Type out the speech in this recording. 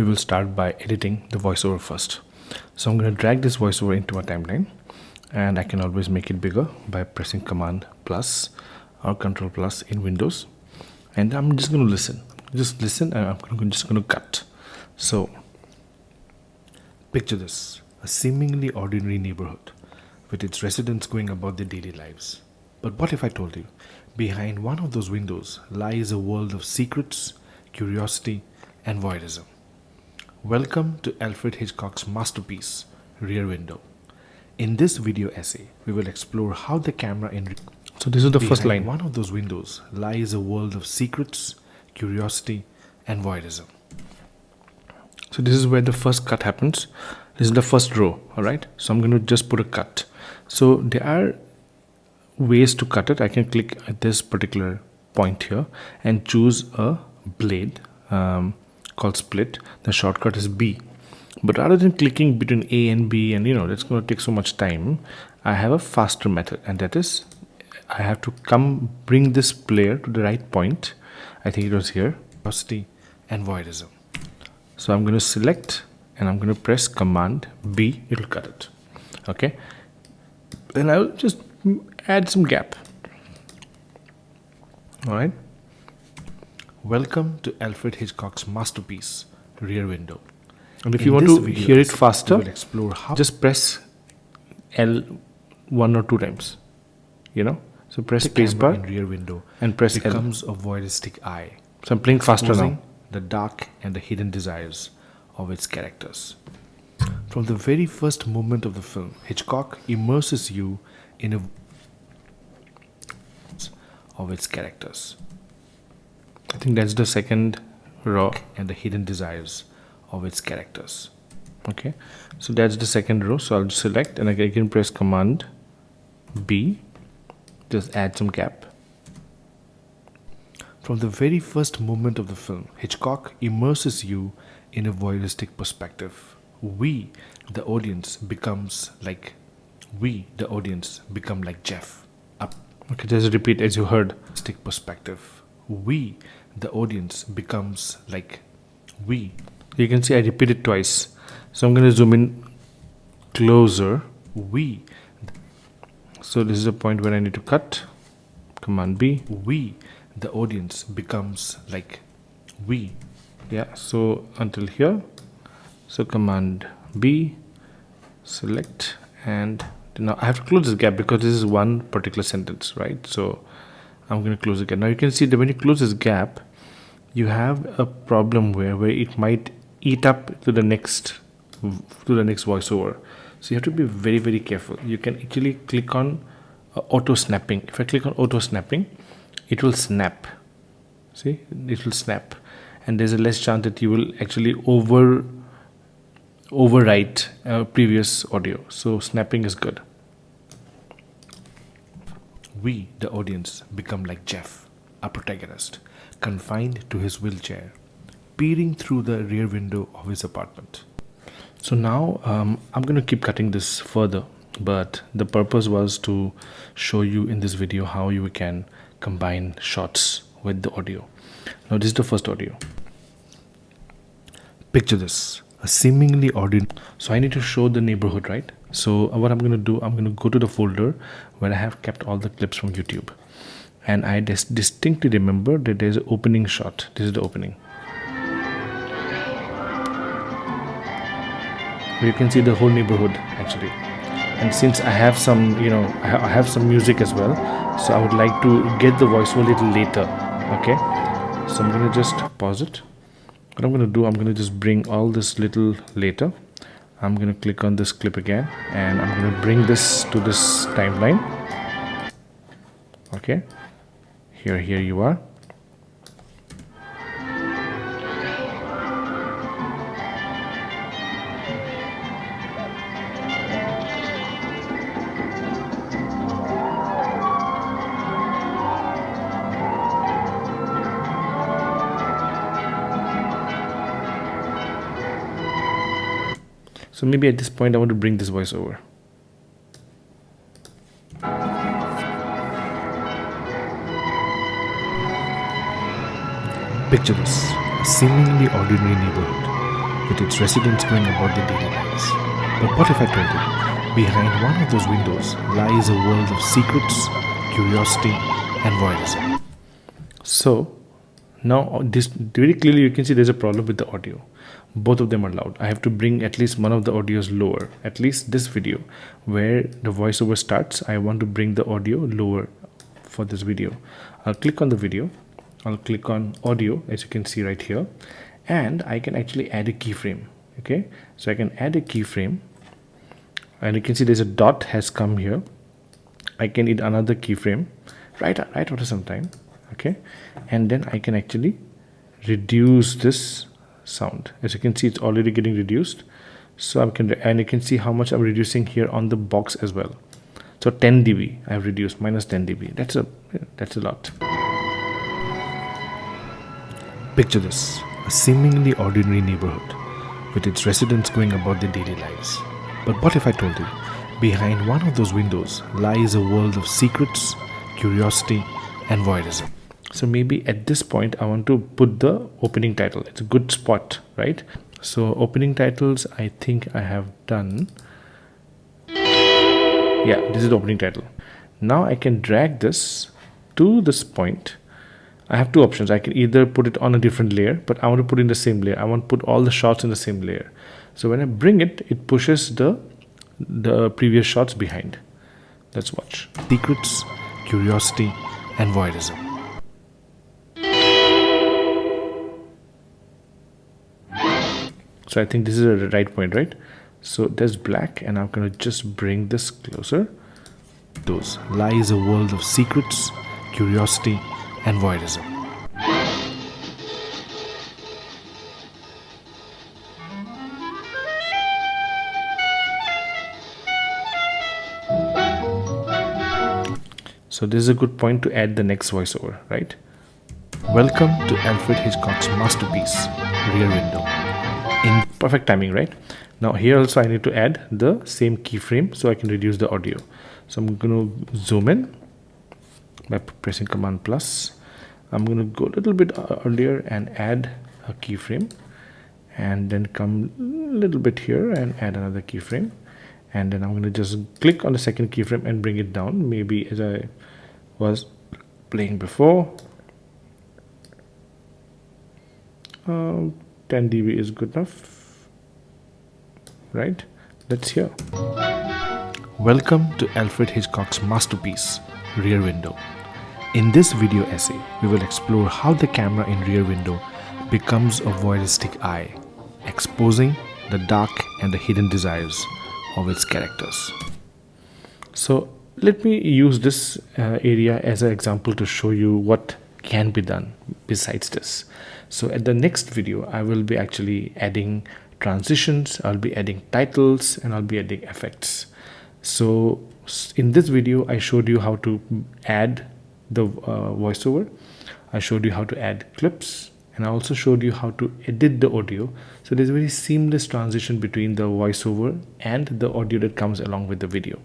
we will start by editing the voiceover first. So I'm going to drag this voiceover into my timeline, and I can always make it bigger by pressing Command plus or Control plus in Windows. And I'm just going to listen. Just listen, and I'm just going to cut. So picture this, a seemingly ordinary neighborhood with its residents going about their daily lives. But what if I told you, behind one of those windows lies a world of secrets, curiosity, and voyeurism? Welcome to Alfred Hitchcock's masterpiece, Rear Window. In this video essay, we will explore how the camera So this is the first line. One of those windows lies a world of secrets, curiosity, and voyeurism. So this is where the first cut happens. This is the first row, alright? So I'm going to just put a cut. So there are ways to cut it. I can click at this particular point here and choose a blade called split. The shortcut is B. But rather than clicking between A and B, and that's going to take so much time, I have a faster method, and that is I have to bring this player to the right point. I think it was here. Curiosity and voyeurism. So I'm going to select and I'm going to press Command B. It will cut it. Okay. Then I'll just add some gap. All right. Welcome to Alfred Hitchcock's masterpiece, Rear Window. And if you want to hear it faster, we'll explore how. Just press L 1 or 2 times. So press spacebar in Rear Window and press L. Becomes a voyeuristic eye. So I'm playing faster now. The dark and the hidden desires of its characters. From the very first moment of the film, Hitchcock immerses you in a of its characters. I think that's the second row, and the hidden desires of its characters. Okay, so that's the second row. So I'll just select and I can press Command B. Just add some gap. From the very first moment of the film, Hitchcock immerses you in a voyeuristic perspective. We, the audience, become like Jeff. Okay, just repeat as you heard. Stick perspective. We, the audience, becomes like we. You can see I repeat it twice. So I'm going to zoom in closer. We. So this is a point where I need to cut. Command B. We, the audience, becomes like we. Yeah, so until here. So Command B, select, and now I have to close this gap because this is one particular sentence, right? So I'm going to close the gap. Now you can see that when you close this gap, you have a problem where it might eat up to the next voiceover. So you have to be very, very careful. You can actually click on auto snapping. If I click on auto snapping, it will snap. See, it will snap, and there's a less chance that you will actually overwrite previous audio. So snapping is good. We, the audience, become like Jeff, a protagonist, confined to his wheelchair, peering through the rear window of his apartment. So now I'm going to keep cutting this further, but the purpose was to show you in this video how you can combine shots with the audio. Now this is the first audio. Picture this, a seemingly ordinary. So I need to show the neighborhood, right? So what I'm going to do, I'm going to go to the folder where I have kept all the clips from YouTube, and I distinctly remember that there's an opening shot. This is the opening. You can see the whole neighborhood actually. And since I have some, I have some music as well, so I would like to get the voice a little later. Okay, so I'm going to just pause it. What I'm going to do, I'm going to just bring all this little later. I'm going to click on this clip again, and I'm going to bring this to this timeline. Okay, here you are. So maybe at this point I want to bring this voice over. Picture this, a seemingly ordinary neighborhood with its residents going about their daily lives. But what if I told you, behind one of those windows lies a world of secrets, curiosity, and voyeurism? So, now this very clearly you can see there's a problem with the audio. Both of them are loud. I have to bring at least one of the audios lower. At least this video where the voiceover starts, I want to bring the audio lower for this video. I'll click on the video. I'll click on audio, as you can see right here, and I can actually add a keyframe. Okay, so I can add a keyframe, and you can see there's a dot has come here. I can add another keyframe right after some time. Okay, and then I can actually reduce this sound. As you can see, it's already getting reduced. So I can, and you can see how much I'm reducing here on the box as well. So 10 dB I've reduced, minus 10 dB. That's a lot. Picture this, a seemingly ordinary neighborhood with its residents going about their daily lives. But what if I told you, behind one of those windows lies a world of secrets, curiosity, and voyeurism? So maybe at this point I want to put the opening title. It's a good spot, right? So opening titles, I think I have done. Yeah, this is the opening title. Now I can drag this to this point. I have two options. I can either put it on a different layer, but I want to put in the same layer. I want to put all the shots in the same layer. So when I bring it, it pushes the previous shots behind. Let's watch. Secrets, curiosity, and voyeurism. So I think this is the right point, right? So there's black, and I'm going to just bring this closer. Those lies a world of secrets, curiosity, and voyeurism. So this is a good point to add the next voiceover, right? Welcome to Alfred Hitchcock's masterpiece, Rear Window. In perfect timing, right? Now here also I need to add the same keyframe so I can reduce the audio. So I'm going to zoom in by pressing Command plus. I'm going to go a little bit earlier and add a keyframe, and then come a little bit here and add another keyframe, and then I'm going to just click on the second keyframe and bring it down, maybe as I was playing before. 10 dB is good enough, right? Let's hear. Welcome to Alfred Hitchcock's masterpiece, Rear Window. In this video essay, we will explore how the camera in Rear Window becomes a voyeuristic eye, exposing the dark and the hidden desires of its characters. So let me use this area as an example to show you what can be done besides this. So at the next video, I will be actually adding transitions, I'll be adding titles, and I'll be adding effects. So in this video, I showed you how to add the voiceover. I showed you how to add clips, and I also showed you how to edit the audio. So there's a very seamless transition between the voiceover and the audio that comes along with the video.